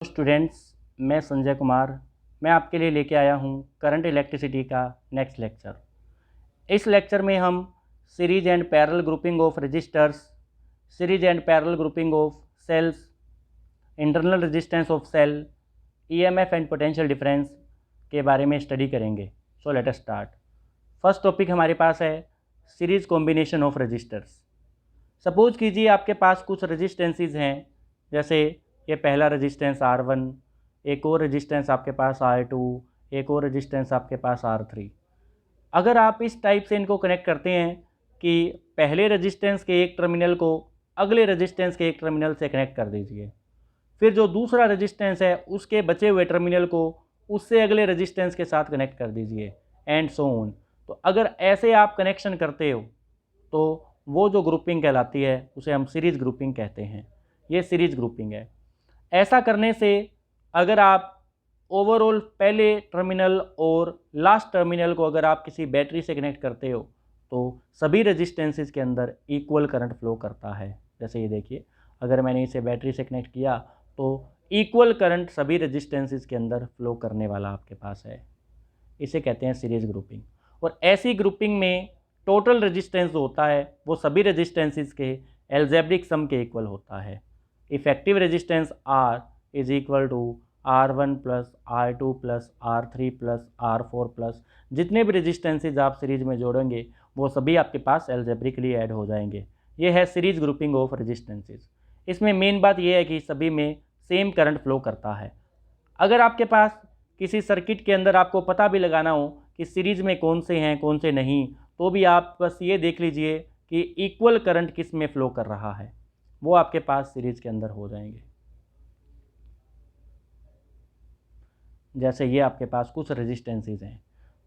Students, मैं संजय कुमार। मैं आपके लिए लेके आया हूँ करंट इलेक्ट्रिसिटी का नेक्स्ट लेक्चर। इस लेक्चर में हम series and parallel grouping of resistors, series and parallel grouping of cells, internal resistance of cell, EMF and potential difference के बारे में स्टडी करेंगे। So let us start. First topic हमारे पास है series combination of resistors. Suppose कीजिए आपके पास कुछ रजिस्टेंसेस हैं, जैसे ये पहला रेजिस्टेंस R1, एक और रेजिस्टेंस आपके पास R2, एक और रेजिस्टेंस आपके पास R3। अगर आप इस टाइप से इनको कनेक्ट करते हैं कि पहले रेजिस्टेंस के एक टर्मिनल को अगले रेजिस्टेंस के एक टर्मिनल से कनेक्ट कर दीजिए, फिर जो दूसरा रेजिस्टेंस है उसके बचे हुए टर्मिनल को उससे अगले रेजिस्टेंस के साथ कनेक्ट कर दीजिए, एंड सो ऑन। तो अगर ऐसे आप कनेक्शन करते हो तो वो जो ग्रुपिंग कहलाती है उसे हम सीरीज ग्रुपिंग कहते हैं। ये सीरीज ग्रुपिंग है। ऐसा करने से अगर आप ओवरऑल पहले टर्मिनल और लास्ट टर्मिनल को अगर आप किसी बैटरी से कनेक्ट करते हो तो सभी रेजिस्टेंसेस के अंदर इक्वल करंट फ्लो करता है। जैसे ये देखिए, अगर मैंने इसे बैटरी से कनेक्ट किया तो इक्वल करंट सभी रेजिस्टेंसेस के अंदर फ्लो करने वाला आपके पास है। इसे कहते हैं सीरीज ग्रुपिंग। और ऐसी ग्रुपिंग में टोटल रेजिस्टेंस जो होता है वो सभी रेजिस्टेंसेस के एल्जेब्रिक सम के इक्वल होता है। Effective resistance R is equal to R1 plus R2 plus R3 plus R4 plus जितने भी रेजिस्टेंसेज आप सीरीज में जोड़ेंगे वो सभी आपके पास एल्जेब्रिकली ऐड हो जाएंगे। ये है सीरीज ग्रुपिंग ऑफ रेजिस्टेंसेज। इसमें मेन बात यह है कि सभी में सेम करंट फ्लो करता है। अगर आपके पास किसी सर्किट के अंदर आपको पता भी लगाना हो कि सीरीज में कौन से हैं कौन से नहीं, तो भी आप बस ये देख लीजिए कि इक्वल करंट किस में फ्लो कर रहा है, वो आपके पास सीरीज के अंदर हो जाएंगे। जैसे ये आपके पास कुछ रेजिस्टेंसेज हैं,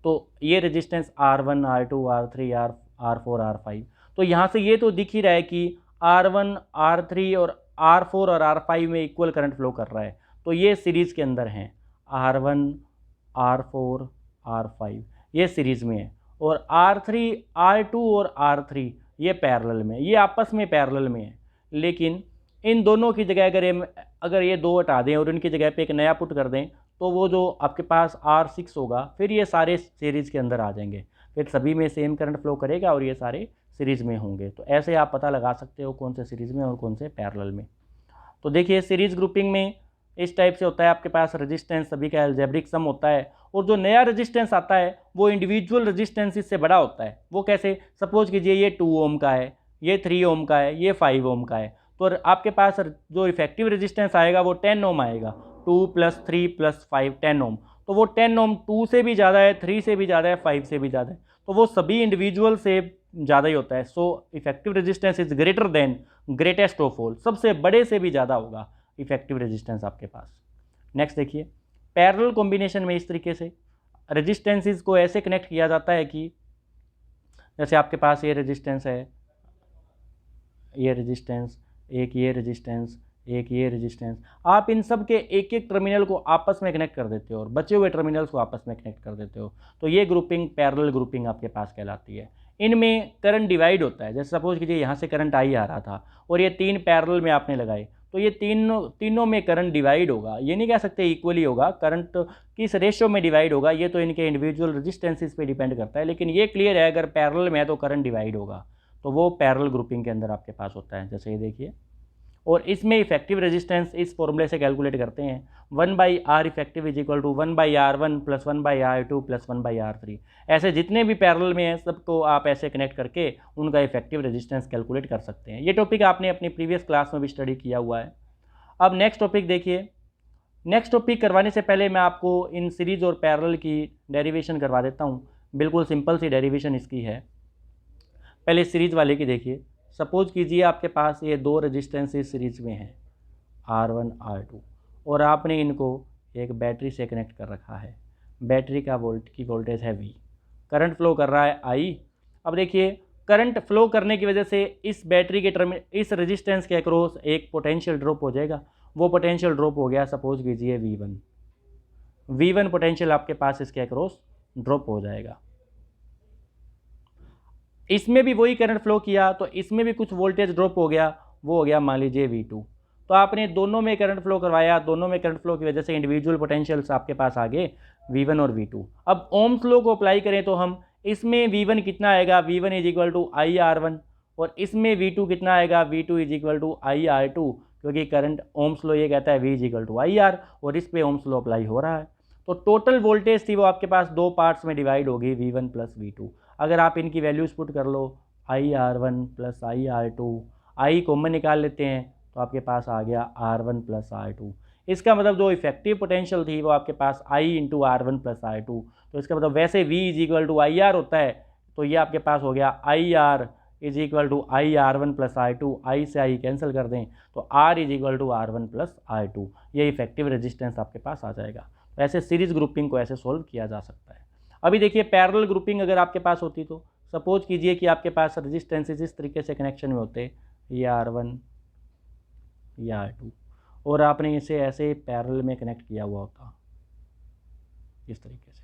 तो ये resistance R1, R2, R3, R4, R5। तो यहाँ से ये तो दिख ही रहा है कि R1, R3 और R4 और R5 में इक्वल करंट फ्लो कर रहा है, तो ये सीरीज़ के अंदर हैं। R1, R4, R5 ये सीरीज़ में है, और R3, R2 और R3 ये पैरेलल में, ये आपस में पैरेलल में है। लेकिन इन दोनों की जगह अगर ये दो हटा दें और इनकी जगह पे एक नया पुट कर दें तो वो जो आपके पास R6 होगा, फिर ये सारे सीरीज़ के अंदर आ जाएंगे, फिर सभी में सेम करंट फ्लो करेगा और ये सारे सीरीज़ में होंगे। तो ऐसे आप पता लगा सकते हो कौन से सीरीज़ में और कौन से पैरेलल में। तो देखिए, सीरीज़ ग्रुपिंग में इस टाइप से होता है, आपके पास रेजिस्टेंस सभी का एल्जेब्रिक सम होता है, और जो नया रेजिस्टेंस आता है वो इंडिविजुअल रेजिस्टेंस से बड़ा होता है। वो कैसे? सपोज कीजिए ये 2 ओम का है, ये 3 ओम का है, ये 5 ओम का है, तो आपके पास जो इफेक्टिव रेजिस्टेंस आएगा वो 10 ओम आएगा। 2 + 3 + 5 10 ओम। तो वो 10 ओम 2 से भी ज़्यादा है, 3 से भी ज़्यादा है, 5 से भी ज़्यादा है, तो वो सभी इंडिविजुअल से ज़्यादा ही होता है। So effective resistance is greater than greatest of all, सबसे बड़े से भी ज़्यादा होगा इफेक्टिव रेजिस्टेंस आपके पास। नेक्स्ट देखिए, पैरेलल कॉम्बिनेशन में इस तरीके से रेजिस्टेंसेस को ऐसे कनेक्ट किया जाता है कि जैसे आपके पास ये रेजिस्टेंस है, ये रेजिस्टेंस, एक ये रेजिस्टेंस, एक ये रेजिस्टेंस, आप इन सब के एक एक टर्मिनल को आपस में कनेक्ट कर देते हो और बचे हुए टर्मिनल्स को आपस में कनेक्ट कर देते हो। तो ये ग्रुपिंग पैरेलल ग्रुपिंग आपके पास कहलाती है। इनमें करंट डिवाइड होता है। जैसे सपोज कीजिए यहाँ से करंट आई आ रहा था और ये 3 पैरेलल में आपने लगाए, तो ये तीनों में करंट डिवाइड होगा। ये नहीं कह सकते इक्वली होगा, करंट किस रेशियो में डिवाइड होगा ये तो इनके इंडिविजुअल रेजिस्टेंसेस पे डिपेंड करता है, लेकिन ये क्लियर है अगर पैरेलल में है तो करंट डिवाइड होगा। तो वो पैरेलल ग्रुपिंग के अंदर आपके पास होता है। जैसे ये देखिए, और इसमें इफेक्टिव रेजिस्टेंस इस फॉर्मूले से कैलकुलेट करते हैं, 1/R effective is equal to 1/R1 + 1/R2 + 1/R3। ऐसे जितने भी पैरेलल में हैं सबको आप ऐसे कनेक्ट करके उनका इफेक्टिव रेजिस्टेंस कैलकुलेट कर सकते हैं। ये टॉपिक आपने अपनी प्रीवियस क्लास में भी स्टडी किया हुआ है। अब नेक्स्ट टॉपिक देखिए। नेक्स्ट टॉपिक करवाने से पहले मैं आपको इन सीरीज और पैरेलल की डेरिवेशन करवा देता हूँ। बिल्कुल सिंपल सी डेरिवेशन इसकी है। पहले सीरीज वाले की देखिए। सपोज कीजिए आपके पास ये 2 रेजिस्टेंसेस सीरीज में हैं, R1, R2, और आपने इनको एक बैटरी से कनेक्ट कर रखा है। बैटरी का वोल्टेज है V, करंट फ्लो कर रहा है I। अब देखिए, करंट फ्लो करने की वजह से इस बैटरी के इस रेजिस्टेंस के अक्रॉस एक पोटेंशियल ड्रॉप हो जाएगा। वो पोटेंशियल ड्रॉप हो गया सपोज कीजिए V1 पोटेंशियल आपके पास इसके अक्रॉस ड्रॉप हो जाएगा। इसमें भी वही करंट फ्लो किया तो इसमें भी कुछ वोल्टेज ड्रॉप हो गया, वो हो गया मान लीजिए V2। तो आपने दोनों में करंट फ्लो करवाया, दोनों में करंट फ्लो की वजह से इंडिविजुअल पोटेंशियल्स आपके पास आ गए V1 और V2। अब ओम्स लॉ को अप्लाई करें तो हम इसमें V1 कितना आएगा, V1 is equal to IR1, और इसमें V2 कितना आएगा, V2 is equal to IR2, क्योंकि करंट ओम्स लॉ ये कहता है V is equal to IR, और इस पे ओम्स लॉ अप्लाई हो रहा है। तो टोटल वोल्टेज थी वो आपके पास दो पार्ट्स में डिवाइड होगी, V1 प्लस V2। अगर आप इनकी वैल्यूज पुट कर लो, IR1 प्लस IR2, आई कॉमन निकाल लेते हैं तो आपके पास आ गया R1 प्लस R2। इसका मतलब जो इफेक्टिव पोटेंशियल थी वो आपके पास I into R1 plus R2। तो इसका मतलब वैसे V is equal to IR होता है, तो ये आपके पास हो गया IR is equal to IR1 plus R2, I से I कैंसिल कर दें तो R is equal to R1 plus R2, ये इफेक्टिव रेजिस्टेंस आपके पास आ जाएगा। तो ऐसे सीरीज ग्रुपिंग को ऐसे सोल्व किया जा सकता है। अभी देखिए पैरेलल ग्रुपिंग अगर आपके पास होती तो सपोज कीजिए कि आपके पास रेजिस्टेंसेस इस तरीके से कनेक्शन में होते, ये R1 ये R2, और आपने इसे ऐसे पैरेलल में कनेक्ट किया हुआ होता इस तरीके से,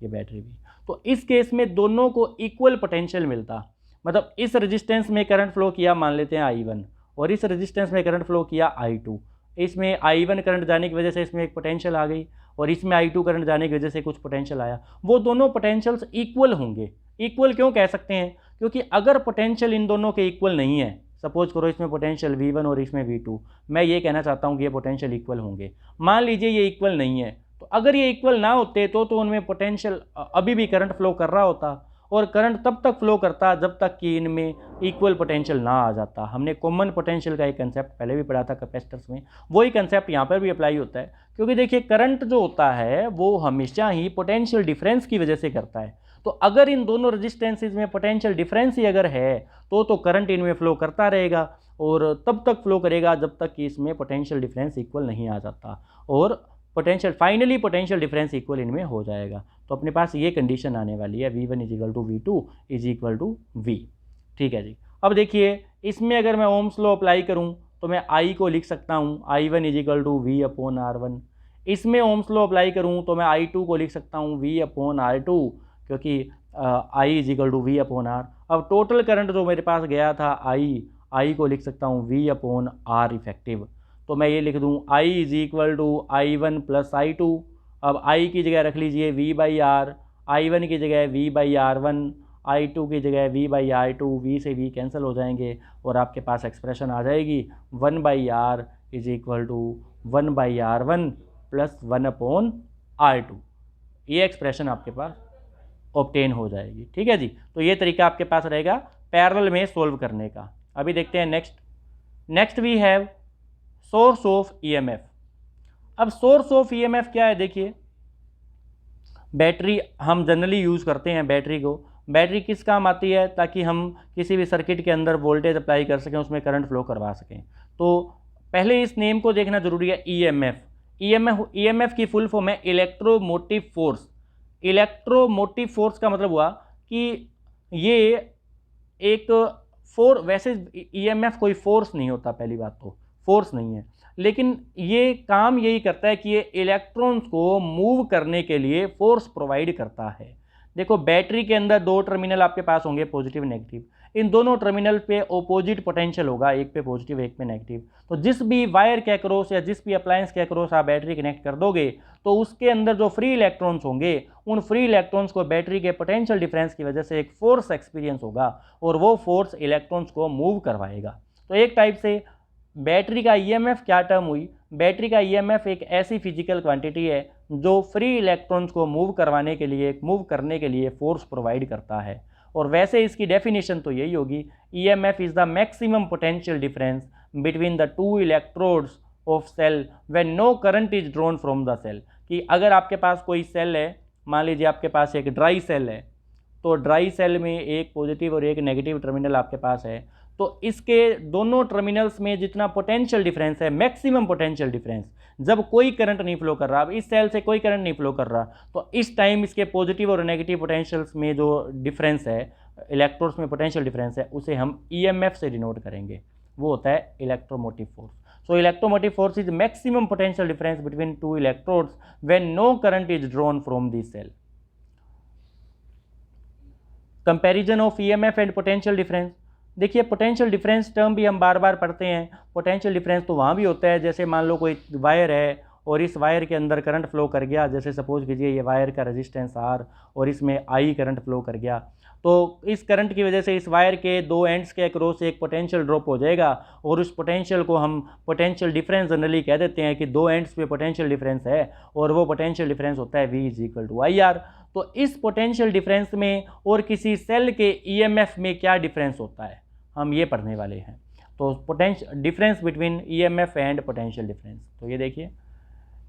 ये बैटरी भी, तो इस केस में दोनों को इक्वल पोटेंशियल मिलता। मतलब इस रेजिस्टेंस में करंट फ्लो किया मान लेते हैं I1, और इस रेजिस्टेंस में करंट फ्लो किया I2। इसमें I1 करंट जाने की वजह से इसमें एक पोटेंशियल आ गई, और इसमें I2 करंट जाने की वजह से कुछ पोटेंशियल आया। वो दोनों पोटेंशियल्स इक्वल होंगे। इक्वल क्यों कह सकते हैं, क्योंकि अगर पोटेंशियल इन दोनों के इक्वल नहीं है, सपोज करो इसमें पोटेंशियल V1 और इसमें V2, मैं ये कहना चाहता हूँ कि ये पोटेंशियल इक्वल होंगे। मान लीजिए ये इक्वल नहीं है, तो अगर ये इक्वल ना होते तो उनमें पोटेंशियल अभी भी करंट फ्लो कर रहा होता, और करंट तब तक फ्लो करता जब तक कि इनमें इक्वल पोटेंशियल ना आ जाता। हमने कॉमन पोटेंशियल का एक कंसेप्ट पहले भी पढ़ा था कैपेसिटर्स में, वही कंसेप्ट यहाँ पर भी अप्लाई होता है। क्योंकि देखिए करंट जो होता है वो हमेशा ही पोटेंशियल डिफरेंस की वजह से करता है। तो अगर इन दोनों रेजिस्टेंसेज में पोटेंशियल डिफरेंस ही अगर है तो करंट इनमें फ्लो करता रहेगा, और तब तक फ्लो करेगा जब तक कि इसमें पोटेंशियल डिफरेंस इक्वल नहीं आ जाता, और potential finally potential difference equal इनमें हो जाएगा। तो अपने पास ये कंडीशन आने वाली है, V1 is equal to V2 is equal to V। ठीक है जी। अब देखिए इसमें अगर मैं ओम्स लॉ अप्लाई करूँ तो मैं I को लिख सकता हूँ I1 is equal to V upon R1। इसमें ओम्स लॉ अप्लाई करूँ तो मैं I2 को लिख सकता हूँ V अपॉन R2, क्योंकि I is equal to V upon R। अब टोटल करंट जो मेरे पास गया था I को लिख सकता हूँ V अपॉन R इफेक्टिव। तो मैं ये लिख दूँ I is equal to I1 plus I2। अब I की जगह रख लीजिए V बाई R, I1 की जगह V बाई R1, I2 की जगह V बाई R2, V से V कैंसिल हो जाएंगे, और आपके पास एक्सप्रेशन आ जाएगी 1 by R is equal to 1 by R1 plus 1 upon R2। ये एक्सप्रेशन आपके पास ऑब्टेन हो जाएगी। ठीक है जी। तो ये तरीका आपके पास रहेगा पैरेलल में सोल्व करने का। अभी देखते हैं next we have source of EMF। अब सोर्स ऑफ EMF क्या है, देखिए बैटरी हम जनरली यूज़ करते हैं बैटरी को। बैटरी किस काम आती है, ताकि हम किसी भी सर्किट के अंदर वोल्टेज अप्लाई कर सकें, उसमें करंट फ्लो करवा सकें। तो पहले इस नेम को देखना जरूरी है, EMF की फुल फॉर्म है इलेक्ट्रोमोटिव फोर्स। इलेक्ट्रोमोटिव फोर्स का मतलब हुआ कि ये एक वैसे EMF कोई फोर्स नहीं होता, पहली बात तो फोर्स नहीं है, लेकिन ये काम यही करता है कि ये इलेक्ट्रॉन्स को मूव करने के लिए फोर्स प्रोवाइड करता है। देखो बैटरी के अंदर दो टर्मिनल आपके पास होंगे, पॉजिटिव नेगेटिव। इन दोनों टर्मिनल पे ऑपोजिट पोटेंशियल होगा, एक पे पॉजिटिव एक पे नेगेटिव। तो जिस भी वायर के अक्रॉस या जिस भी अप्लायंस के अक्रॉस आप बैटरी कनेक्ट कर दोगे तो उसके अंदर जो फ्री इलेक्ट्रॉन्स होंगे, उन फ्री इलेक्ट्रॉन्स को बैटरी के पोटेंशियल डिफरेंस की वजह से एक फोर्स एक्सपीरियंस होगा, और वो फोर्स इलेक्ट्रॉन्स को मूव करवाएगा। तो एक टाइप से बैटरी का EMF क्या टर्म हुई, बैटरी का EMF एक ऐसी फिजिकल क्वांटिटी है जो फ्री इलेक्ट्रॉन्स को मूव करने के लिए फोर्स प्रोवाइड करता है। और वैसे इसकी डेफिनेशन तो यही होगी, EMF is the maximum potential difference between the two electrodes of cell when no current is drawn from the cell. कि अगर आपके पास कोई सेल है, मान लीजिए आपके पास एक ड्राई सेल है, तो ड्राई सेल में एक पॉजिटिव और एक नेगेटिव टर्मिनल आपके पास है, तो इसके दोनों टर्मिनल्स में जितना पोटेंशियल डिफरेंस है, मैक्सिमम पोटेंशियल डिफरेंस, जब कोई करंट नहीं फ्लो कर रहा, अब इस सेल से कोई करंट नहीं फ्लो कर रहा, तो इस टाइम इसके पॉजिटिव और नेगेटिव पोटेंशियल्स में जो डिफरेंस है, इलेक्ट्रोड्स में पोटेंशियल डिफरेंस है, उसे हम EMF से डिनोट करेंगे। वो होता है electromotive force. So electromotive force is maximum potential difference between two electrodes when no current is drawn from the cell. Comparison of EMF and potential difference. देखिए पोटेंशियल डिफरेंस टर्म भी हम बार बार पढ़ते हैं। पोटेंशियल डिफरेंस तो वहाँ भी होता है, जैसे मान लो कोई वायर है और इस वायर के अंदर करंट फ्लो कर गया, जैसे सपोज कीजिए ये वायर का रेजिस्टेंस आर और इसमें आई करंट फ्लो कर गया, तो इस करंट की वजह से इस वायर के दो एंड्स के अक्रॉस एक पोटेंशियल ड्रॉप हो जाएगा और उस पोटेंशियल को हम पोटेंशियल डिफरेंस जनरली कह देते हैं कि दो एंड्स पे पोटेंशियल डिफरेंस है और वो पोटेंशियल डिफरेंस होता है V = IR। तो इस पोटेंशियल डिफरेंस में और किसी सेल के EMF में क्या डिफरेंस होता है हम ये पढ़ने वाले हैं। तो potential difference between EMF and potential difference, तो ये देखिए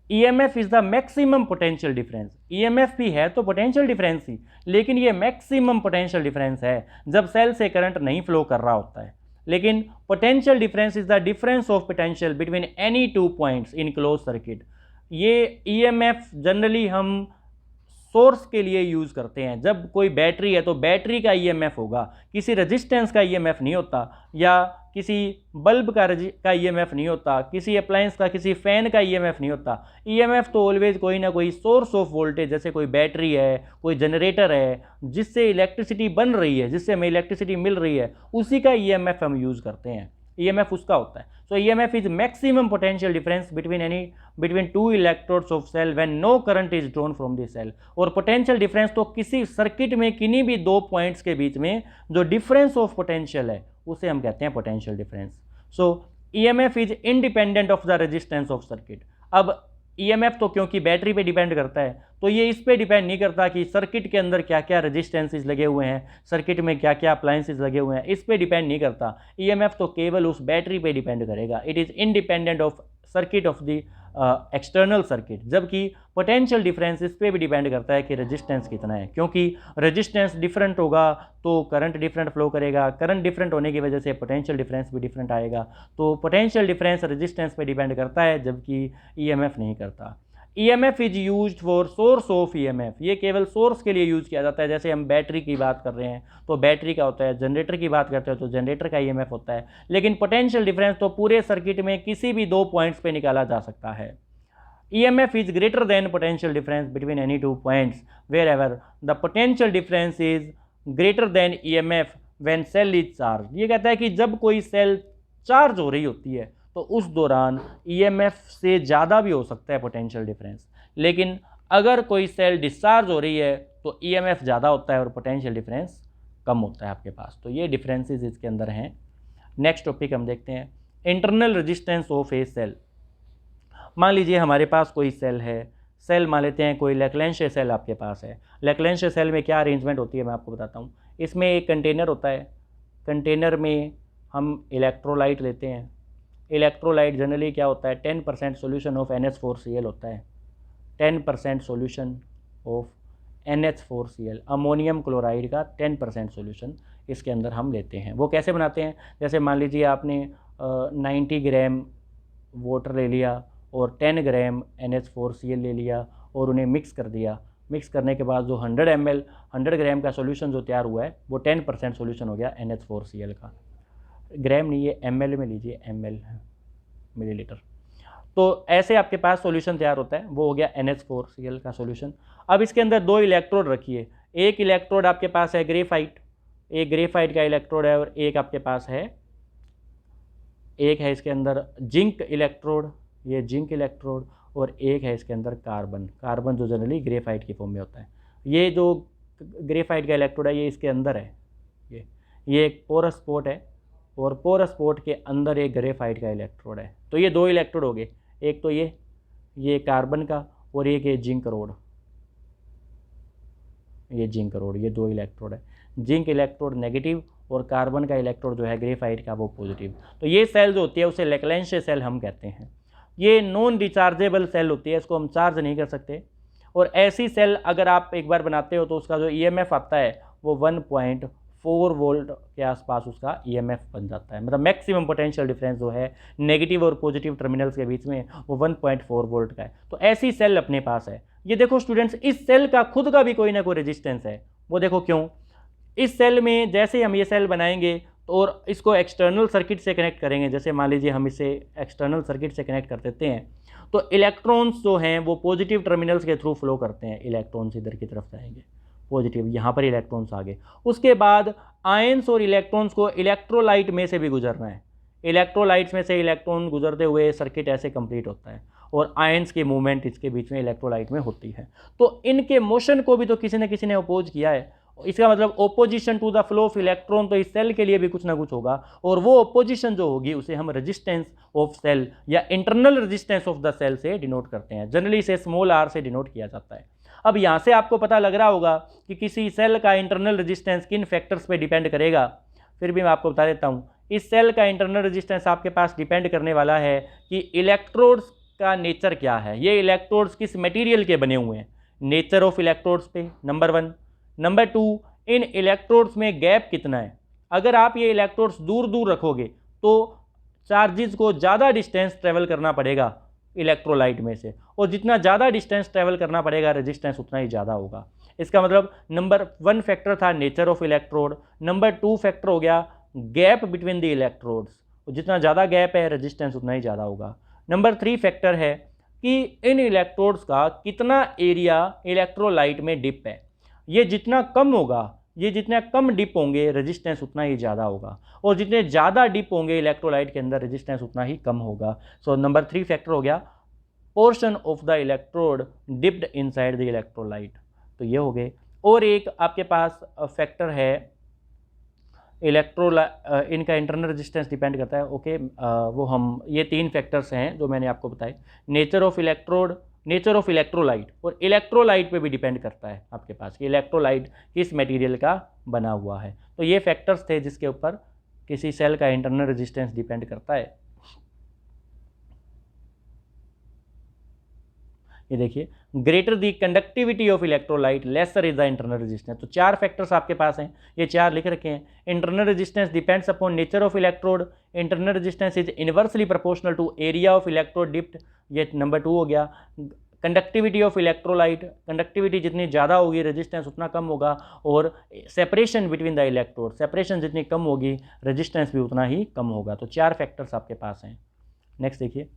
EMF is the maximum potential difference. EMF भी है तो पोटेंशियल डिफरेंस ही, लेकिन ये मैक्सिमम पोटेंशियल डिफरेंस है जब सेल से करंट नहीं फ्लो कर रहा होता है। लेकिन potential difference is the difference of potential between any two points in close circuit. ये EMF जनरली हम सोर्स के लिए यूज़ करते हैं। जब कोई बैटरी है तो बैटरी का EMF होगा, किसी रेजिस्टेंस का EMF नहीं होता, या किसी बल्ब का EMF नहीं होता, किसी अप्लायंस का, किसी फ़ैन का EMF नहीं होता। EMF तो ऑलवेज कोई ना कोई सोर्स ऑफ वोल्टेज, जैसे कोई बैटरी है, कोई जनरेटर है जिससे इलेक्ट्रिसिटी बन रही है, जिससे हमें इलेक्ट्रिसिटी मिल रही है, उसी का EMF हम यूज़ करते हैं। EMF उसका होता है। So EMF is maximum potential difference between two electrodes of cell when no current is drawn from the cell। और potential difference तो किसी सर्किट में किन्हीं भी दो पॉइंट्स के बीच में जो difference of potential है उसे हम कहते हैं potential difference। So EMF is independent of the resistance of circuit। अब EMF तो क्योंकि बैटरी पे डिपेंड करता है तो ये इस पे डिपेंड नहीं करता कि सर्किट के अंदर क्या क्या रेजिस्टेंसेस लगे हुए हैं, सर्किट में क्या क्या अप्लायंसेस लगे हुए हैं, इस पे डिपेंड नहीं करता। EMF तो केवल उस बैटरी पे डिपेंड करेगा। It is independent of circuit of the external circuit. जबकि पोटेंशियल डिफरेंस इस पे भी डिपेंड करता है कि रेजिस्टेंस कितना है, क्योंकि रेजिस्टेंस डिफरेंट होगा तो करंट डिफरेंट फ्लो करेगा, करंट डिफरेंट होने की वजह से पोटेंशियल डिफरेंस भी डिफरेंट आएगा। तो पोटेंशियल डिफरेंस रेजिस्टेंस पे डिपेंड करता है जबकि EMF नहीं करता। EMF is used for source of EMF। ये केवल सोर्स के लिए यूज़ किया जाता है। जैसे हम बैटरी की बात कर रहे हैं तो बैटरी का होता है, जनरेटर की बात करते हैं तो जनरेटर का EMF होता है। लेकिन पोटेंशियल डिफरेंस तो पूरे सर्किट में किसी भी दो पॉइंट्स पे निकाला जा सकता है। EMF is greater than potential difference between any two points wherever the potential difference is greater than EMF when cell is charged। ये कहता है कि जब कोई सेल चार्ज हो रही होती है तो उस दौरान EMF से ज़्यादा भी हो सकता है पोटेंशियल डिफरेंस, लेकिन अगर कोई सेल डिस्चार्ज हो रही है तो EMF ज़्यादा होता है और पोटेंशियल डिफरेंस कम होता है आपके पास। तो ये डिफरेंसेस इसके अंदर हैं। नेक्स्ट टॉपिक हम देखते हैं, internal resistance of a cell. मान लीजिए हमारे पास कोई सेल है, सेल मान लेते हैं कोई लैग्रेंज सेल आपके पास है। लैग्रेंज सेल में क्या अरेंजमेंट होती है मैं आपको बताता हूँ। इसमें एक कंटेनर होता है, कंटेनर में हम इलेक्ट्रोलाइट लेते हैं। इलेक्ट्रोलाइट जनरली क्या होता है, 10% सोल्यूशन ऑफ NH4Cl होता है। 10% solution of NH4Cl, ammonium chloride का 10% सोल्यूशन इसके अंदर हम लेते हैं। वो कैसे बनाते हैं, जैसे मान लीजिए आपने 90 ग्राम वाटर ले लिया और 10 ग्राम NH4Cl ले लिया और उन्हें मिक्स कर दिया। मिक्स करने के बाद जो 100 ग्राम का सोल्यूशन जो तैयार हुआ है वो 10% सोल्यूशन हो गया NH4Cl का। ग्राम नहीं, ये ml में लीजिए, ml मिलीलीटर। तो ऐसे आपके पास सॉल्यूशन तैयार होता है, वो हो गया NH4Cl का सॉल्यूशन। अब इसके अंदर दो इलेक्ट्रोड रखिए। एक इलेक्ट्रोड आपके पास है ग्रेफाइट, एक ग्रेफाइट का इलेक्ट्रोड है, और एक आपके पास है, एक है इसके अंदर जिंक इलेक्ट्रोड, ये जिंक इलेक्ट्रोड, और एक है इसके अंदर कार्बन। कार्बन जो जनरली ग्रेफाइट की फॉर्म में होता है। ये जो ग्रेफाइट का इलेक्ट्रोड है ये इसके अंदर है, ये एक पोरस स्पॉट है और पोरस स्पॉट के अंदर एक ग्रेफाइट का इलेक्ट्रोड है। तो ये दो इलेक्ट्रोड हो गए, एक तो ये कार्बन का और एक ये जिंक रोड, ये जिंक रोड, ये दो इलेक्ट्रोड है। जिंक इलेक्ट्रोड नेगेटिव और कार्बन का इलेक्ट्रोड जो है ग्रेफाइट का वो पॉजिटिव। तो ये सेल जो होती है उसे लैग्रेंज सेल हम कहते हैं। ये नॉन रिचार्जेबल सेल होती है, इसको हम चार्ज नहीं कर सकते। और ऐसी सेल अगर आप एक बार बनाते हो तो उसका जो EMF आता है वो 1.4 वोल्ट के आसपास उसका EMF बन जाता है। मतलब मैक्सिमम पोटेंशियल डिफरेंस जो है नेगेटिव और पॉजिटिव टर्मिनल्स के बीच में वो 1.4 वोल्ट का है। तो ऐसी सेल अपने पास है। ये देखो स्टूडेंट्स, इस सेल का खुद का भी कोई ना कोई रेजिस्टेंस है। वो देखो क्यों, इस सेल में जैसे हम ये सेल बनाएंगे तो और इसको एक्सटर्नल सर्किट से कनेक्ट करेंगे, जैसे मान लीजिए हम इसे एक्सटर्नल सर्किट से कनेक्ट कर देते हैं, तो इलेक्ट्रॉन्स जो हैं वो पॉजिटिव टर्मिनल्स के थ्रू फ्लो करते हैं। इलेक्ट्रॉन्स इधर की तरफ जाएंगे, पॉजिटिव, यहाँ पर इलेक्ट्रॉन्स आ गए। उसके बाद आयंस और इलेक्ट्रॉन्स को इलेक्ट्रोलाइट में से भी गुजरना है। इलेक्ट्रोलाइट्स में से इलेक्ट्रॉन गुजरते हुए सर्किट ऐसे कंप्लीट होता है और आयंस की मूवमेंट इसके बीच में इलेक्ट्रोलाइट में होती है। तो इनके मोशन को भी तो किसी न किसी ने अपोज किया है। इसका मतलब opposition to the flow of electron तो इस सेल के लिए भी कुछ ना कुछ होगा, और वो ओपोजिशन जो होगी उसे हम रेजिस्टेंस ऑफ सेल या internal resistance of the cell से डिनोट करते हैं। जनरली इसे स्मॉल आर से डिनोट किया जाता है। अब यहाँ से आपको पता लग रहा होगा कि किसी सेल का इंटरनल रेजिस्टेंस किन फैक्टर्स पे डिपेंड करेगा। फिर भी मैं आपको बता देता हूँ, इस सेल का इंटरनल रेजिस्टेंस आपके पास डिपेंड करने वाला है कि इलेक्ट्रोड्स का नेचर क्या है, ये इलेक्ट्रोड्स किस मटेरियल के बने हुए हैं, नेचर ऑफ इलेक्ट्रोड्स पे नंबर 1। नंबर 2, इन इलेक्ट्रोड्स में गैप कितना है। अगर आप ये इलेक्ट्रोड्स दूर दूर रखोगे तो चार्जेस को ज़्यादा डिस्टेंस ट्रेवल करना पड़ेगा इलेक्ट्रोलाइट में से, और जितना ज़्यादा डिस्टेंस ट्रेवल करना पड़ेगा रेजिस्टेंस उतना ही ज़्यादा होगा। इसका मतलब नंबर 1 फैक्टर था nature of electrode, number 2 factor हो गया गैप बिटवीन द इलेक्ट्रोड्स, जितना ज़्यादा गैप है रेजिस्टेंस उतना ही ज़्यादा होगा। नंबर 3 फैक्टर है कि इन इलेक्ट्रोड्स का कितना एरिया इलेक्ट्रोलाइट में डिप है। ये जितना कम होगा, ये जितने कम डिप होंगे रेजिस्टेंस उतना ही ज़्यादा होगा, और जितने ज़्यादा डिप होंगे इलेक्ट्रोलाइट के अंदर रेजिस्टेंस उतना ही कम होगा। सो नंबर 3 फैक्टर हो गया portion of the electrode dipped inside the electrolyte. तो ये हो गए। और एक आपके पास फैक्टर है इनका इंटरनल रेजिस्टेंस डिपेंड करता है। ओके, वो हम ये 3 फैक्टर्स हैं जो मैंने आपको बताए, nature of electrode, nature of electrolyte, और इलेक्ट्रोलाइट पे भी डिपेंड करता है आपके पास कि इलेक्ट्रोलाइट किस मटेरियल का बना हुआ है। तो ये फैक्टर्स थे जिसके ऊपर किसी सेल का इंटरनल रेजिस्टेंस डिपेंड करता है। ये देखिए, greater the conductivity of electrolyte lesser is the internal resistance. तो 4 फैक्टर्स आपके पास हैं, ये 4 लिख रखे हैं। Internal resistance depends upon nature of electrode, internal resistance is inversely proportional to area of electrode dipped, ये नंबर 2 हो गया। कंडक्टिविटी ऑफ इलेक्ट्रोलाइट, कंडक्टिविटी जितनी ज़्यादा होगी रेजिस्टेंस उतना कम होगा, और separation between the electrode, separation जितनी कम होगी रेजिस्टेंस भी उतना ही कम होगा। तो 4 फैक्टर्स आपके पास हैं। नेक्स्ट देखिए,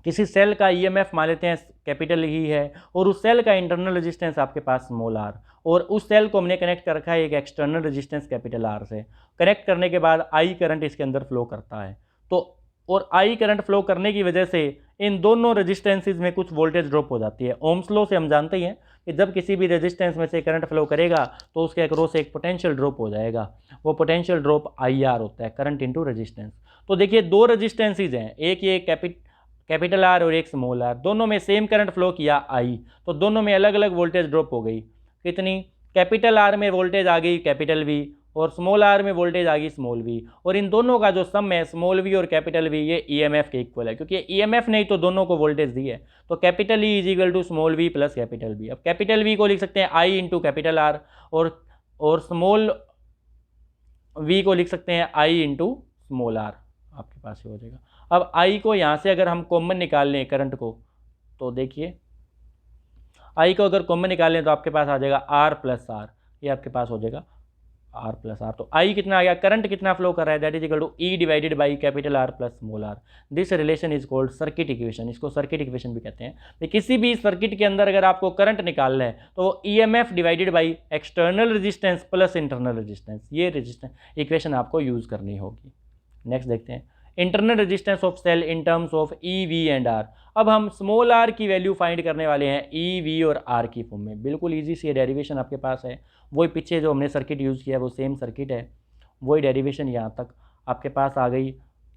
किसी सेल का ईएमएफ मान लेते हैं कैपिटल ही है, और उस सेल का इंटरनल रेजिस्टेंस आपके पास स्मॉल आर, और उस सेल को हमने कनेक्ट कर रखा है एक एक्सटर्नल रेजिस्टेंस कैपिटल आर से। कनेक्ट करने के बाद आई करंट इसके अंदर फ्लो करता है, तो और आई करंट फ्लो करने की वजह से इन दोनों रेजिस्टेंसेज में कुछ वोल्टेज ड्रॉप हो जाती है। ओम्स लॉ से हम जानते हैं कि जब किसी भी रेजिस्टेंस में से करंट फ्लो करेगा तो उसके अक्रॉस एक पोटेंशियल ड्रॉप हो जाएगा, वो पोटेंशियल ड्रॉप आई आर होता है, करंट इंटू रेजिस्टेंस। तो देखिए 2 रेजिस्टेंसेज हैं, एक ये कैपिटल आर और एक स्मॉल आर, दोनों में सेम करंट फ्लो किया आई, तो दोनों में अलग अलग वोल्टेज ड्रॉप हो गई। कितनी? कैपिटल आर में वोल्टेज आ गई कैपिटल वी, और स्मॉल आर में वोल्टेज आ गई स्मॉल वी, और इन दोनों का जो सम है स्मॉल वी और कैपिटल वी, ये ईएमएफ के इक्वल है, क्योंकि ईएमएफ नहीं तो दोनों को वोल्टेज दी है। तो capital E is equal to small V plus capital V. अब कैपिटल वी को लिख सकते हैं आई इंटू कैपिटल आर, और स्मॉल वी को लिख सकते हैं आई इंटू स्मॉल आर, आपके पास ये हो जाएगा। अब आई को यहाँ से अगर हम कॉमन निकाल लें करंट को, तो देखिए आई को अगर कॉमन निकाल लें तो आपके पास आ जाएगा आर प्लस आर, ये आपके पास हो जाएगा आर प्लस आर। तो आई कितना आ गया, करंट कितना फ्लो कर रहा है, that is equal to E divided by capital R plus small R. This relation is called circuit equation, इसको सर्किट इक्वेशन भी कहते हैं। तो किसी भी सर्किट के अंदर अगर आपको करंट निकालना है तो EMF divided by external resistance plus internal resistance, ये रेजिस्टेंस इक्वेशन आपको यूज़ करनी होगी। नेक्स्ट देखते हैं, internal resistance of cell in terms of E V and R. अब हम स्मॉल आर की वैल्यू फाइंड करने वाले हैं ई वी और आर की फॉर्म में। बिल्कुल इजी सी डेरिवेशन आपके पास है, वही पीछे जो हमने सर्किट यूज़ किया है वो सेम सर्किट है, वही डेरिवेशन यहाँ तक आपके पास आ गई।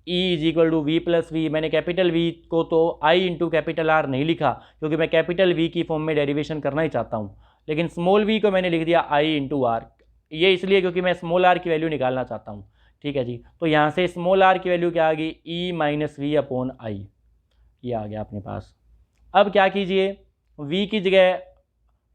E is equal to V plus V, मैंने कैपिटल वी को तो आई इंटू कैपिटल आर नहीं लिखा क्योंकि मैं कैपिटल वी की फॉर्म में डेरिवेशन करना ही चाहता हूँ, लेकिन स्मॉल वी को मैंने लिख दिया आई इंटू आर, ये इसलिए क्योंकि मैं स्मॉल आर की वैल्यू निकालना चाहता हूँ। ठीक है जी, तो यहाँ से स्मॉल आर की वैल्यू क्या आ गई, ई माइनस वी अपॉन आई, ये आ गया अपने पास। अब क्या कीजिए, v की जगह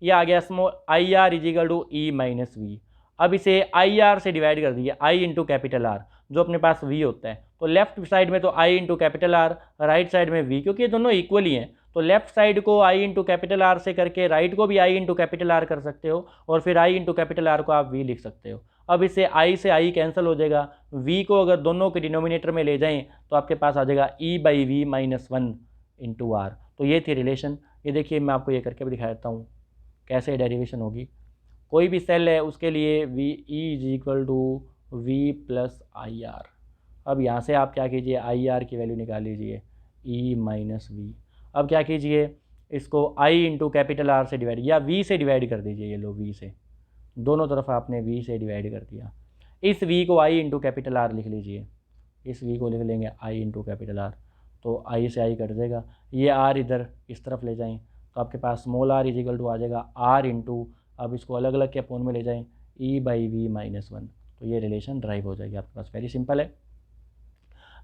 ये आ गया small I R is equal to E minus V. अब इसे आई आर से डिवाइड कर दिया, आई इंटू कैपिटल आर जो अपने पास v होता है, तो लेफ्ट साइड में तो I into capital R, right side में v, क्योंकि ये दोनों इक्वल ही हैं तो लेफ्ट साइड को आई इंटू कैपिटल आर से करके राइट को भी आई इंटू कैपिटल आर कर सकते हो, और फिर आई इंटू कैपिटल आर को आप v लिख सकते हो। अब इसे i से i कैंसिल हो जाएगा, v को अगर दोनों के डिनोमिनेटर में ले जाएं तो आपके पास आ जाएगा e by V minus 1 into R. तो ये थी रिलेशन। ये देखिए मैं आपको ये करके भी दिखा देता हूँ कैसे डेरिवेशन होगी, कोई भी सेल है उसके लिए V E is equal to V plus I R. अब यहाँ से आप क्या कीजिए, आई आर की वैल्यू निकाल लीजिए, ई माइनस वी। अब क्या कीजिए, इसको आई इंटू कैपिटल आर से डिवाइड या वी से डिवाइड कर दीजिए, ये लो वी से, दोनों तरफ आपने वी से डिवाइड कर दिया। इस वी को आई इंटू कैपिटल आर लिख लीजिए, इस वी को लिख लेंगे आई इंटू कैपिटल आर, तो आई से आई कट जाएगा, ये आर इधर इस तरफ ले जाएं तो आपके पास small r is equal to आ जाएगा आर इंटू, अब इसको अलग अलग के अपोन में ले जाएं, ई बाई वी माइनस वन, तो ये रिलेशन ड्राइव हो जाएगी आपके पास। वेरी सिंपल है,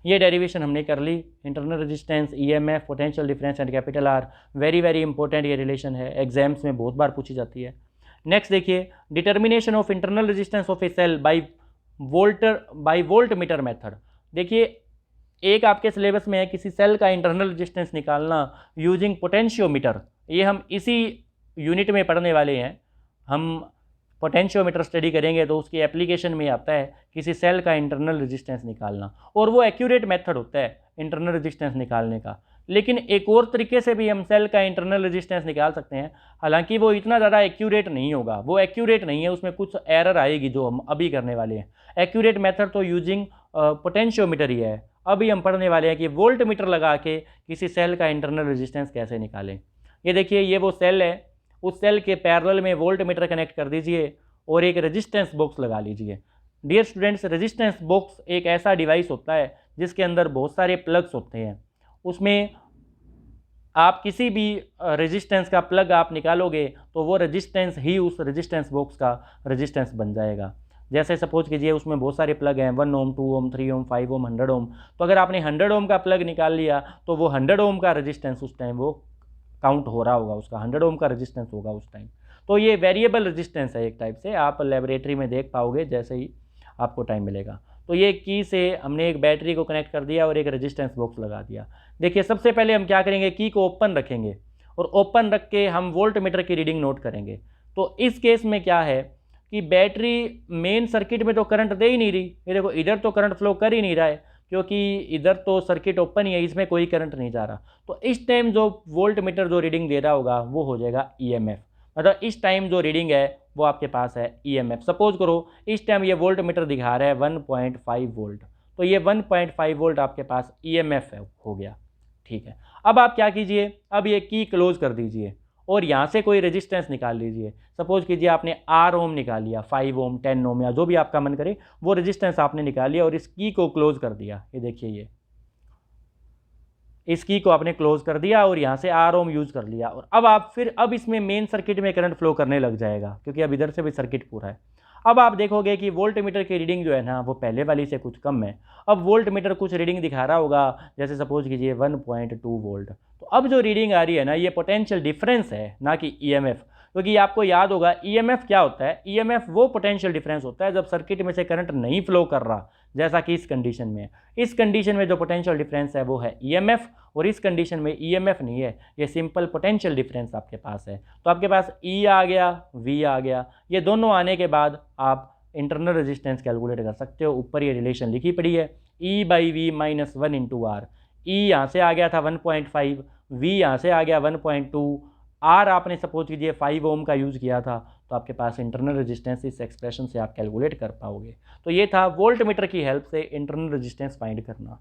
ये डेरिवेशन हमने कर ली। Internal resistance, EMF, potential difference and capital R, very very important ये रिलेशन है, एग्जाम्स में बहुत बार पूछी जाती है। नेक्स्ट देखिए, determination of internal resistance of a cell by voltmeter method. देखिए एक आपके सिलेबस में है किसी सेल का इंटरनल रेजिस्टेंस निकालना यूजिंग पोटेंशियोमीटर, ये हम इसी यूनिट में पढ़ने वाले हैं। हम पोटेंशियोमीटर स्टडी करेंगे तो उसकी एप्लीकेशन में आता है किसी सेल का इंटरनल रेजिस्टेंस निकालना, और वो एक्यूरेट मेथड होता है इंटरनल रेजिस्टेंस निकालने का। लेकिन एक और तरीके से भी हम सेल का इंटरनल रेजिस्टेंस निकाल सकते हैं, हालांकि वो इतना ज़्यादा एक्यूरेट नहीं होगा, वो एक्यूरेट नहीं है, उसमें कुछ एरर आएगी जो हम अभी करने वाले हैं। एक्यूरेट मेथड तो यूजिंग पोटेंशियोमीटर ही है। अभी हम पढ़ने वाले हैं कि वोल्ट मीटर लगा के किसी सेल का इंटरनल रेजिस्टेंस कैसे निकालें। ये देखिए, ये वो सेल है, उस सेल के पैरेलल में वोल्ट मीटर कनेक्ट कर दीजिए और एक रेजिस्टेंस बॉक्स लगा लीजिए। डियर स्टूडेंट्स, रेजिस्टेंस बॉक्स एक ऐसा डिवाइस होता है जिसके अंदर बहुत सारे प्लग्स होते हैं, उसमें आप किसी भी रेजिस्टेंस का प्लग आप निकालोगे तो वो रेजिस्टेंस ही उस रेजिस्टेंस बॉक्स का रेजिस्टेंस बन जाएगा। जैसे सपोज कीजिए उसमें बहुत सारे प्लग हैं, 1 ओम, 2 ओम, 3 ओम, 5 ओम, 100 ओम, तो अगर आपने 100 ओम का प्लग निकाल लिया तो वो 100 ओम का रेजिस्टेंस उस टाइम वो काउंट हो रहा होगा, उसका 100 ओम का रेजिस्टेंस होगा उस टाइम। तो ये वेरिएबल रेजिस्टेंस है एक टाइप से, आप लेबोरेटरी में देख पाओगे जैसे ही आपको टाइम मिलेगा। तो ये की से हमने एक बैटरी को कनेक्ट कर दिया और एक रेजिस्टेंस बॉक्स लगा दिया। देखिए सबसे पहले हम क्या करेंगे, की को ओपन रखेंगे और ओपन रख के हम वोल्ट मीटर की रीडिंग नोट करेंगे। तो इस केस में क्या है कि बैटरी मेन सर्किट में तो करंट दे ही नहीं रही, ये देखो इधर तो करंट फ्लो कर ही नहीं रहा है क्योंकि इधर तो सर्किट ओपन ही है, इसमें कोई करंट नहीं जा रहा। तो इस टाइम जो वोल्ट मीटर जो रीडिंग दे रहा होगा वो हो जाएगा ईएमएफ, मतलब इस टाइम जो रीडिंग है वो आपके पास है ईएमएफ। सपोज करो इस टाइम ये वोल्ट मीटर दिखा रहा है 1.5 वोल्ट, तो ये 1.5 वोल्ट आपके पास ईएमएफ है, हो गया। ठीक है, अब आप क्या कीजिए, अब ये की क्लोज कर दीजिए और यहाँ से कोई रेजिस्टेंस निकाल लीजिए। सपोज कीजिए आपने आर ओम निकाल लिया, 5 ओम, 10 ओम या जो भी आपका मन करे वो रेजिस्टेंस आपने निकाल लिया और इस की को क्लोज कर दिया। ये देखिए, ये इस की को आपने क्लोज कर दिया और यहाँ से आर ओम यूज कर लिया, और अब आप फिर अब इसमें मेन सर्किट में करंट फ्लो करने लग जाएगा क्योंकि अब इधर से भी सर्किट पूरा है। अब आप देखोगे कि वोल्ट मीटर की रीडिंग जो है ना वो पहले वाली से कुछ कम है। अब वोल्ट मीटर कुछ रीडिंग दिखा रहा होगा, जैसे सपोज कीजिए 1.2 वोल्ट, तो अब जो रीडिंग आ रही है ना ये पोटेंशियल डिफरेंस है, ना कि ईएमएफ। क्योंकि आपको याद होगा ईएमएफ क्या होता है, ईएमएफ वो पोटेंशियल डिफरेंस होता है जब सर्किट में से करंट नहीं फ्लो कर रहा, जैसा कि इस कंडीशन में। इस कंडीशन में जो पोटेंशियल डिफरेंस है वो है ईएमएफ, और इस कंडीशन में ईएमएफ नहीं है, ये सिंपल पोटेंशियल डिफरेंस आपके पास है। तो आपके पास ई आ गया, वी आ गया, ये दोनों आने के बाद आप इंटरनल रेजिस्टेंस कैलकुलेट कर सकते हो। ऊपर ये रिलेशन लिखी पड़ी है, E by V minus 1 into R. E यहाँ से आ गया था 1.5, वी यहाँ से आ गया 1.2, आर आपने सपोज कीजिए 5 ओम का यूज़ किया था, तो आपके पास इंटरनल रेजिस्टेंस इस एक्सप्रेशन से आप कैलकुलेट कर पाओगे। तो ये था वोल्ट मीटर की हेल्प से इंटरनल रेजिस्टेंस फाइंड करना।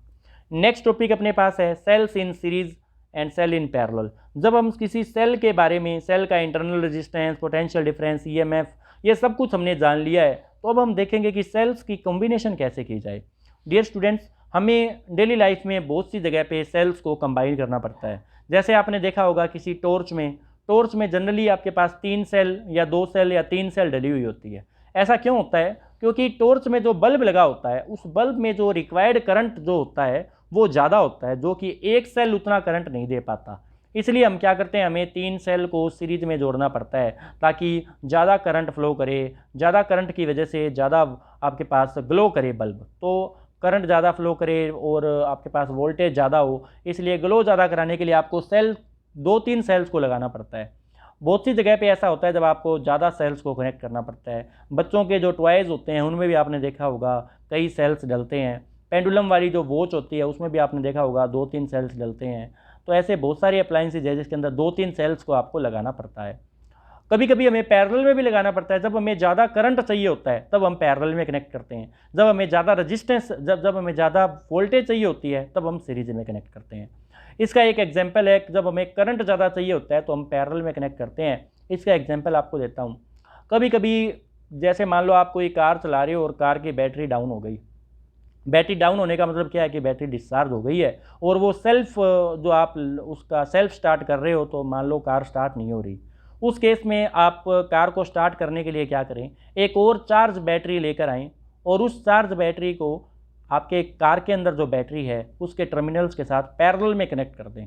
नेक्स्ट टॉपिक अपने पास है cells in series and cell in parallel. जब हम किसी सेल के बारे में, सेल का internal resistance, potential difference, EMF, ये सब कुछ हमने जान लिया है, तो अब हम देखेंगे कि सेल्स की कॉम्बिनेशन कैसे की जाए। डियर स्टूडेंट्स, हमें डेली लाइफ में बहुत सी जगह पे सेल्स को कंबाइन करना पड़ता है। जैसे आपने देखा होगा किसी टॉर्च में जनरली आपके पास 3 सेल या 2 सेल या 3 सेल डली हुई होती है। ऐसा क्यों होता है? क्योंकि टॉर्च में जो बल्ब लगा होता है उस बल्ब में जो रिक्वायर्ड करंट जो होता है वो ज़्यादा होता है, जो कि एक सेल उतना करंट नहीं दे पाता। इसलिए हम क्या करते हैं, हमें 3 सेल को सीरीज में जोड़ना पड़ता है ताकि ज़्यादा करंट फ्लो करे, ज़्यादा करंट की वजह से ज़्यादा आपके पास ग्लो करे बल्ब, तो करंट ज़्यादा फ्लो करे और आपके पास वोल्टेज ज़्यादा हो, इसलिए ग्लो ज़्यादा कराने के लिए आपको सेल 2-3 सेल्स को लगाना पड़ता है। बहुत सी जगह पे ऐसा होता है जब आपको ज़्यादा सेल्स को कनेक्ट करना पड़ता है। बच्चों के जो टॉयज़ होते हैं उनमें भी आपने देखा होगा कई सेल्स डलते हैं। पेंडुलम वाली जो वॉच होती है उसमें भी आपने देखा होगा 2-3 सेल्स डलते हैं। तो ऐसे बहुत सारे अप्लाइंसेज है जिसके अंदर 2-3 सेल्स को आपको लगाना पड़ता है। कभी कभी हमें पैरेलल में भी लगाना पड़ता है। जब हमें ज़्यादा करंट चाहिए होता है तब हम पैरेलल में कनेक्ट करते हैं, जब हमें ज़्यादा रजिस्टेंस जब हमें ज़्यादा वोल्टेज चाहिए होती है तब हम सीरीज में कनेक्ट करते हैं। इसका एक एग्जाम्पल है, जब हमें करंट ज़्यादा चाहिए होता है तो हम पैरेलल में कनेक्ट करते हैं। इसका एग्जाम्पल आपको देता हूँ। कभी कभी जैसे मान लो आप कोई कार चला रहे हो और कार की बैटरी डाउन हो गई। बैटरी डाउन होने का मतलब क्या है कि बैटरी डिस्चार्ज हो गई है और वो सेल्फ जो आप उसका सेल्फ स्टार्ट कर रहे हो तो मान लो कार स्टार्ट नहीं हो रही। उस केस में आप कार को स्टार्ट करने के लिए क्या करें, एक और चार्ज बैटरी लेकर आएँ और उस चार्ज बैटरी को आपके कार के अंदर जो बैटरी है उसके टर्मिनल्स के साथ पैरेलल में कनेक्ट कर दें।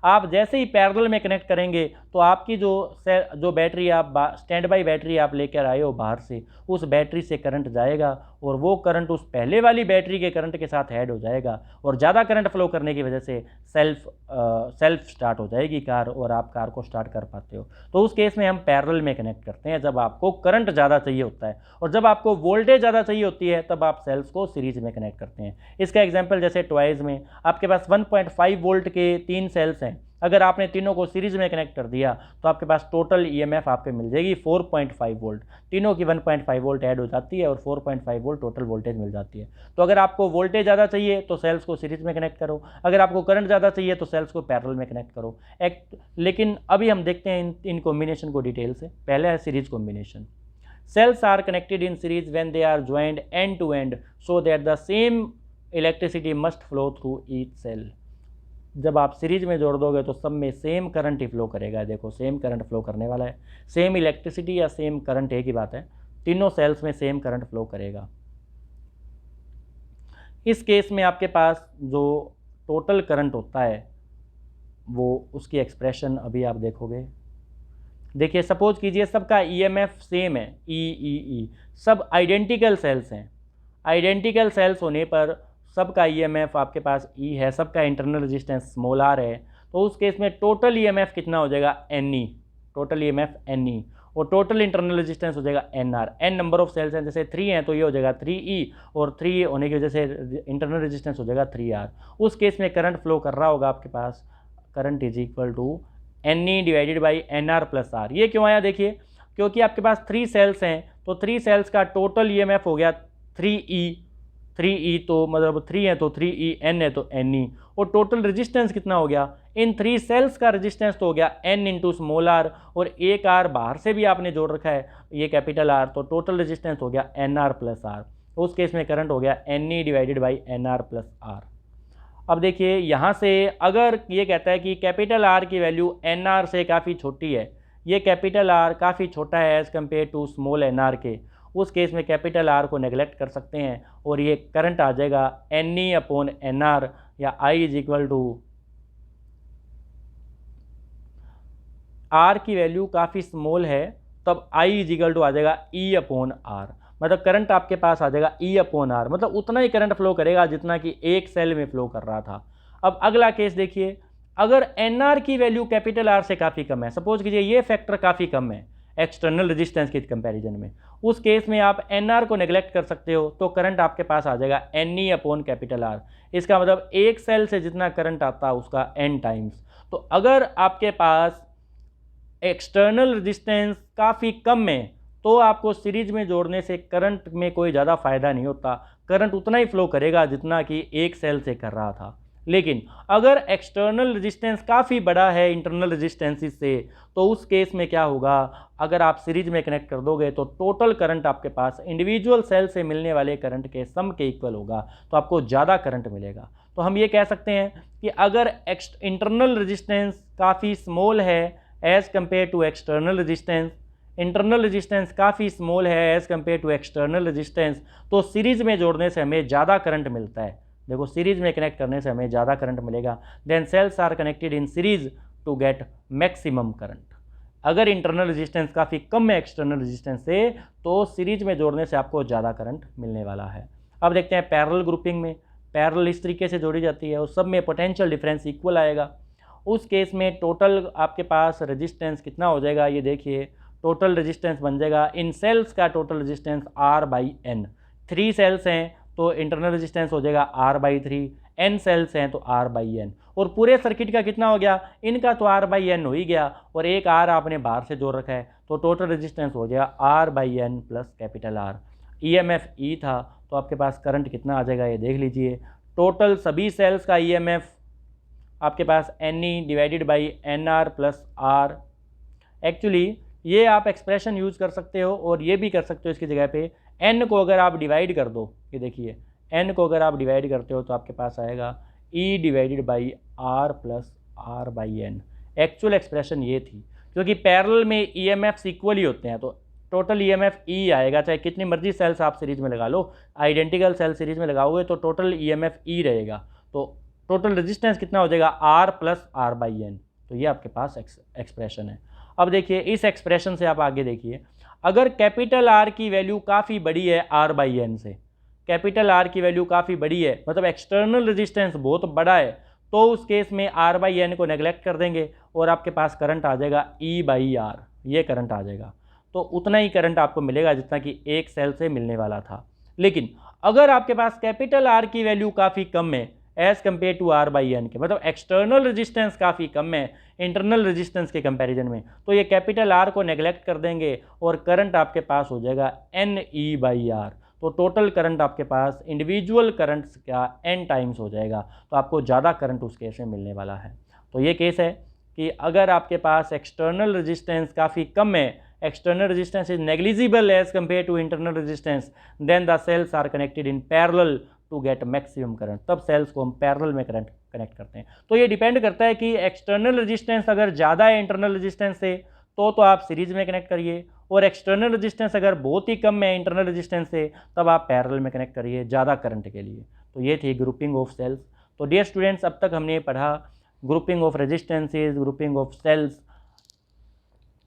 आप जैसे ही पैरेलल में कनेक्ट करेंगे तो आपकी जो बैटरी आप स्टैंड बाई बैटरी आप लेकर आए हो बाहर से, उस बैटरी से करंट जाएगा और वो करंट उस पहले वाली बैटरी के करंट के साथ ऐड हो जाएगा और ज़्यादा करंट फ्लो करने की वजह से सेल्फ स्टार्ट हो जाएगी कार और आप कार को स्टार्ट कर पाते हो। तो उस केस में हम पैरेलल में कनेक्ट करते हैं जब आपको करंट ज़्यादा चाहिए होता है, और जब आपको वोल्टेज ज़्यादा चाहिए होती है तब आप सेल्स को सीरीज में कनेक्ट करते हैं। इसका एग्जाम्पल जैसे टॉयज़ में आपके पास 1.5 वोल्ट के 3 सेल्स हैं, अगर आपने तीनों को सीरीज में कनेक्ट कर दिया तो आपके पास टोटल ईएमएफ आपके मिल जाएगी 4.5 वोल्ट। तीनों की 1.5 वोल्ट ऐड हो जाती है और 4.5 वोल्ट टोटल वोल्टेज मिल जाती है। तो अगर आपको वोल्टेज ज़्यादा चाहिए तो सेल्स को सीरीज में कनेक्ट करो, अगर आपको करंट ज़्यादा चाहिए तो सेल्स को पैरेलल में कनेक्ट करो। लेकिन अभी हम देखते हैं इन कॉम्बिनेशन को डिटेल से। पहले है series combination. Cells are connected in series when they are joined end to end so that the same electricity must flow through each cell. जब आप सीरीज में जोड़ दोगे तो सब में सेम करंट ही फ्लो करेगा। देखो सेम करंट फ्लो करने वाला है, सेम इलेक्ट्रिसिटी या सेम करंट एक ही बात है, तीनों सेल्स में सेम करंट फ्लो करेगा। इस केस में आपके पास जो टोटल करंट होता है वो उसकी एक्सप्रेशन अभी आप देखोगे। देखिए सपोज कीजिए सबका ईएमएफ सेम है, ई सब आइडेंटिकल सेल्स हैं। आइडेंटिकल सेल्स होने पर सबका ईएमएफ आपके पास ई है, सबका इंटरनल रेजिस्टेंस स्मॉल आर है, तो उस केस में टोटल ईएमएफ कितना हो जाएगा, N E, total EMF N E, और टोटल इंटरनल रेजिस्टेंस हो जाएगा N R. N number of cells हैं, जैसे 3 हैं तो ये हो जाएगा 3E, और 3 होने की वजह से इंटरनल रेजिस्टेंस हो जाएगा 3R। उस केस में करंट फ्लो कर रहा होगा आपके पास, current is equal to n E divided by n r plus R. ये क्यों आया, देखिए क्योंकि आपके पास 3 सेल्स हैं तो 3 सेल्स का टोटल ईएमएफ हो गया 3E तो मतलब 3 है तो 3E, N है तो NE, और टोटल रेजिस्टेंस कितना हो गया, इन 3 सेल्स का रेजिस्टेंस तो हो गया N इंटू स्मॉल r, और एक R बाहर से भी आपने जोड़ रखा है ये कैपिटल R, तो टोटल रेजिस्टेंस हो गया NR प्लस R। उस केस में करंट हो गया NE divided by NR plus R। अब देखिए यहाँ से अगर ये कहता है कि कैपिटल R की वैल्यू NR से काफ़ी छोटी है, ये कैपिटल R काफ़ी छोटा है as compare to small NR के, उस केस में कैपिटल R को नेगलेक्ट कर सकते हैं और ये करंट आ जाएगा NE अपॉन NR, या I is equal to R की वैल्यू काफ़ी स्मॉल है तब I इज इक्वल टू आ जाएगा E अपॉन R। मतलब करंट आपके पास आ जाएगा E अपॉन R, मतलब उतना ही करंट फ्लो करेगा जितना कि एक सेल में फ्लो कर रहा था। अब अगला केस देखिए, अगर NR की वैल्यू कैपिटल R से काफ़ी कम है, सपोज कीजिए ये फैक्टर काफ़ी कम है एक्सटर्नल रेजिस्टेंस के कंपैरिजन में, उस केस में आप NR को नेगलेक्ट कर सकते हो, तो करंट आपके पास आ जाएगा NE अपॉन कैपिटल R। इसका मतलब एक सेल से जितना करंट आता है उसका N टाइम्स। तो अगर आपके पास एक्सटर्नल रेजिस्टेंस काफ़ी कम है तो आपको सीरीज में जोड़ने से करंट में कोई ज़्यादा फ़ायदा नहीं होता, करंट उतना ही फ्लो करेगा जितना कि एक सेल से कर रहा था। लेकिन अगर एक्सटर्नल रेजिस्टेंस काफ़ी बड़ा है इंटरनल रेजिस्टेंसेस से, तो उस केस में क्या होगा, अगर आप सीरीज में कनेक्ट कर दोगे तो टोटल करंट आपके पास इंडिविजुअल सेल से मिलने वाले करंट के सम के इक्वल होगा, तो आपको ज़्यादा करंट मिलेगा। तो हम ये कह सकते हैं कि अगर इंटरनल रेजिस्टेंस काफ़ी स्मॉल है as compare to external resistance, internal resistance काफ़ी स्मॉल है as compare to external resistance, तो सीरीज में जोड़ने से हमें ज़्यादा करंट मिलता है। देखो सीरीज में कनेक्ट करने से हमें ज़्यादा करंट मिलेगा। Then cells are connected in series to get maximum current. अगर इंटरनल रेजिस्टेंस काफ़ी कम है एक्सटर्नल रेजिस्टेंस से, तो सीरीज में जोड़ने से आपको ज़्यादा करंट मिलने वाला है। अब देखते हैं पैरेलल ग्रुपिंग में, पैरेलल इस तरीके से जोड़ी जाती है, उस सब में पोटेंशियल डिफरेंस इक्वल आएगा। उस केस में टोटल आपके पास रेजिस्टेंस कितना हो जाएगा, ये देखिए टोटल रेजिस्टेंस बन जाएगा इन सेल्स का टोटल रेजिस्टेंस R/N। 3 सेल्स हैं तो इंटरनल रेजिस्टेंस हो जाएगा R/3, N सेल्स हैं तो R/N, और पूरे सर्किट का कितना हो गया, इनका तो R/N हो ही गया और एक R आपने बाहर से जोड़ रखा है, तो टोटल रेजिस्टेंस हो जाएगा R by N plus capital R. EMF E था तो आपके पास करंट कितना आ जाएगा ये देख लीजिए। टोटल सभी सेल्स का ईएमएफ आपके पास n E divided by n r plus R. Actually ये आप एक्सप्रेशन यूज़ कर सकते हो और ये भी कर सकते हो इसकी जगह पे एन को अगर आप डिवाइड कर दो, ये देखिए एन को अगर आप डिवाइड करते हो तो आपके पास आएगा E divided by R plus are by n. Actual expression ये थी, क्योंकि पैरेलल में ईएमएफ्स इक्वल ही होते हैं तो टोटल ईएमएफ ई आएगा, चाहे कितनी मर्जी सेल्स आप सीरीज में लगा लो, आइडेंटिकल सेल सीरीज में लगाओगे तो टोटल ईएमएफ ई रहेगा। तो टोटल रेजिस्टेंस कितना हो जाएगा R plus are by N. तो ये आपके पास एक्सप्रेशन है। अब देखिए इस एक्सप्रेशन से आप आगे देखिए, अगर कैपिटल आर की वैल्यू काफ़ी बड़ी है आर बाई एन से, कैपिटल आर की वैल्यू काफ़ी बड़ी है मतलब एक्सटर्नल रेजिस्टेंस बहुत बड़ा है, तो उस केस में आर बाई एन को नेग्लेक्ट कर देंगे और आपके पास करंट आ जाएगा ई बाई आर, ये करंट आ जाएगा। तो उतना ही करंट आपको मिलेगा जितना कि एक सेल से मिलने वाला था। लेकिन अगर आपके पास कैपिटल आर की वैल्यू काफ़ी कम है as compare to R by N के, मतलब एक्सटर्नल रेजिस्टेंस काफ़ी कम है इंटरनल रेजिस्टेंस के कंपैरिजन में, तो ये कैपिटल आर को नेग्लेक्ट कर देंगे और करंट आपके पास हो जाएगा एन ई बाई आर। तो टोटल करंट आपके पास इंडिविजुअल करंट्स का n टाइम्स हो जाएगा, तो आपको ज़्यादा करंट उस केस में मिलने वाला है। तो ये केस है कि अगर आपके पास एक्सटर्नल रेजिस्टेंस काफ़ी कम है, external resistance is negligible as compare to internal resistance, then the cells are connected in parallel to get maximum current. तब सेल्स को हम पैरेलल में करंट कनेक्ट करते हैं। तो ये डिपेंड करता है कि एक्सटर्नल रेजिस्टेंस अगर ज़्यादा है इंटरनल रेजिस्टेंस से तो आप सीरीज में कनेक्ट करिए, और एक्सटर्नल रेजिस्टेंस अगर बहुत ही कम है इंटरनल रेजिस्टेंस से तब आप पैरेलल में कनेक्ट करिए ज़्यादा करंट के लिए। तो ये थी ग्रुपिंग ऑफ सेल्स। तो डियर स्टूडेंट्स, अब तक हमने पढ़ा grouping of resistances, grouping of cells,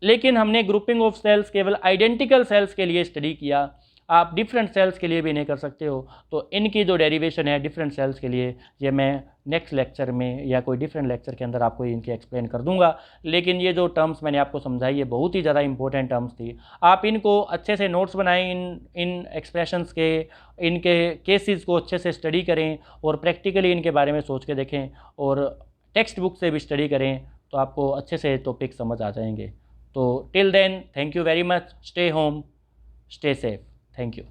लेकिन हमने ग्रुपिंग ऑफ सेल्स केवल आइडेंटिकल सेल्स के लिए स्टडी किया। आप डिफरेंट सेल्स के लिए भी नहीं कर सकते हो। तो इनकी जो डेरिवेशन है डिफरेंट सेल्स के लिए, ये मैं नेक्स्ट लेक्चर में या कोई डिफरेंट लेक्चर के अंदर आपको इनके एक्सप्लेन कर दूंगा। लेकिन ये जो टर्म्स मैंने आपको समझाई ये बहुत ही ज़्यादा इंपॉर्टेंट टर्म्स थी। आप इनको अच्छे से नोट्स बनाएं, इन एक्सप्रेशंस के, इनके केसेस को अच्छे से स्टडी करें और प्रैक्टिकली इनके बारे में सोच के देखें और टेक्स्ट बुक से भी स्टडी करें, तो आपको अच्छे से टॉपिक समझ आ जाएंगे। तो till then, thank you very much, stay home, stay safe, thank you.